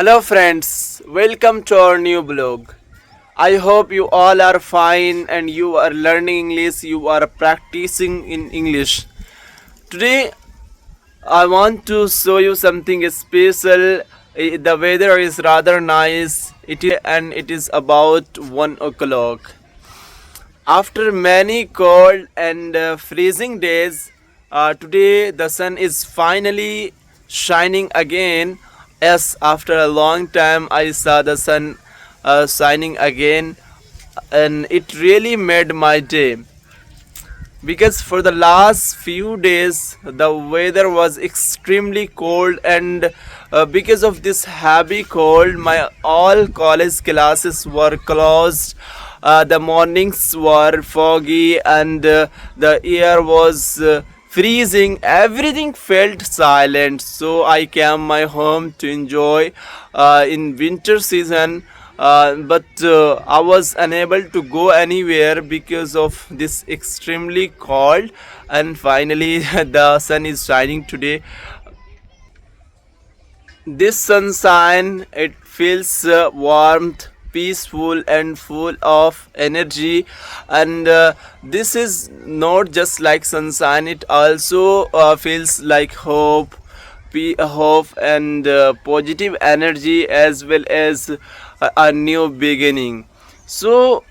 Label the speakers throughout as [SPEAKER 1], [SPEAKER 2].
[SPEAKER 1] Hello friends, welcome to our new blog. I hope you all are fine and you are learning English, you are practicing in English. Today I want to show you something special. The weather is rather nice. It is about 1 o'clock. After many cold and freezing days, today the sun is finally shining again. Yes, after a long time, I saw the sun shining again, and it really made my day. Because for the last few days, the weather was extremely cold, and because of this heavy cold, my all college classes were closed. The mornings were foggy, and the air was freezing. Everything felt silent, so I came my home to enjoy in winter season. But I was unable to go anywhere because of this extremely cold. And finally, the sun is shining today. This sunshine, it feels warmth, peaceful, and full of energy. And this is not just like sunshine; it also feels like hope, hope, and positive energy, as well as a new beginning. So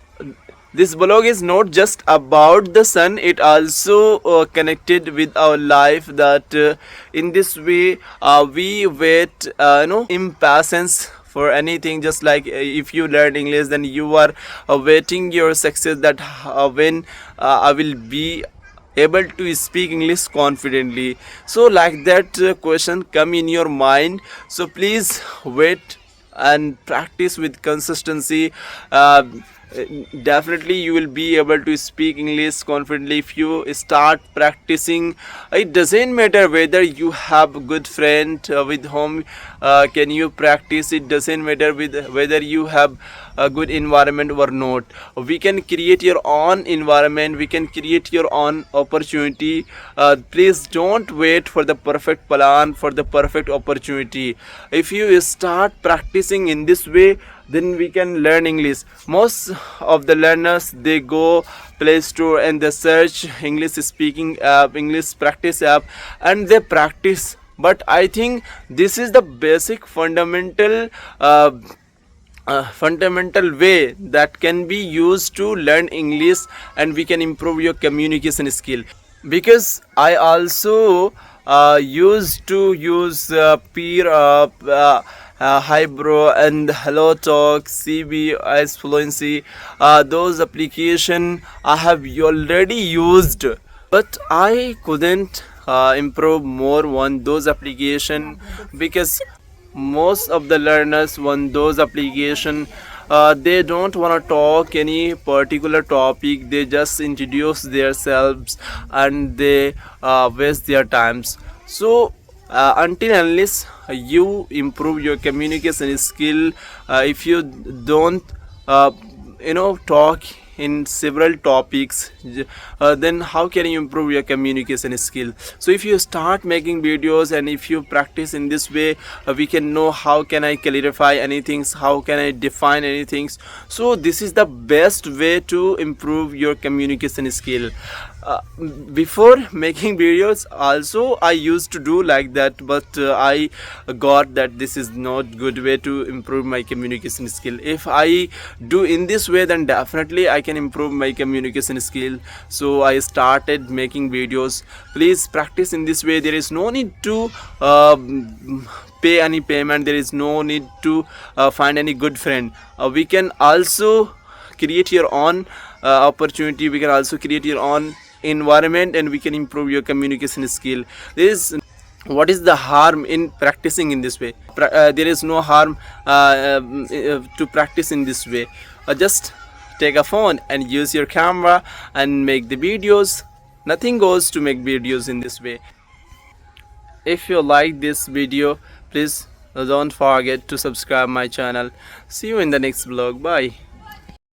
[SPEAKER 1] this blog is not just about the sun, it also connected with our life, that in this way we wait impatience for anything. Just like if you learn English, then you are waiting your success, that when I will be able to speak English confidently. So like that question come in your mind, so please wait and practice with consistency. Definitely you will be able to speak English confidently if you start practicing. It doesn't matter whether you have a good friend with whom can you practice. It doesn't matter with whether you have a good environment or not. We can create your own environment, we can create your own opportunity. Please don't wait for the perfect plan, for the perfect opportunity. If you start practicing in this way, then we can learn English. Most of the learners, they go Play Store and they search English speaking app, English practice app, and they practice. But I think this is the basic fundamental way that can be used to learn English, and we can improve your communication skill. Because I also used to use peer hi bro and hello talk, CBS fluency. Those application I have already used, but I couldn't improve more on those application, because most of the learners on those application, they don't want to talk any particular topic. They just introduce themselves and they waste their times. So until unless you improve your communication skill, if you don't uh, talk in several topics, then how can you improve your communication skill? So if you start making videos and if you practice in this way, we can know how can I clarify anything, how can I define anything. So this is the best way to improve your communication skill. Before making videos also I used to do like that, but I got that this is not good way to improve my communication skill. If I do in this way, then definitely I can improve my communication skill. So I started making videos. Please practice in this way. There is no need to pay any payment, there is no need to find any good friend. We can also create your own opportunity, we can also create your own environment, and we can improve your communication skill. What is the harm in practicing in this way? There is no harm to practice in this way. Just take a phone and use your camera and make the videos. Nothing goes to make videos in this way. If you like this video, please don't forget to subscribe my channel. See you in the next vlog. Bye.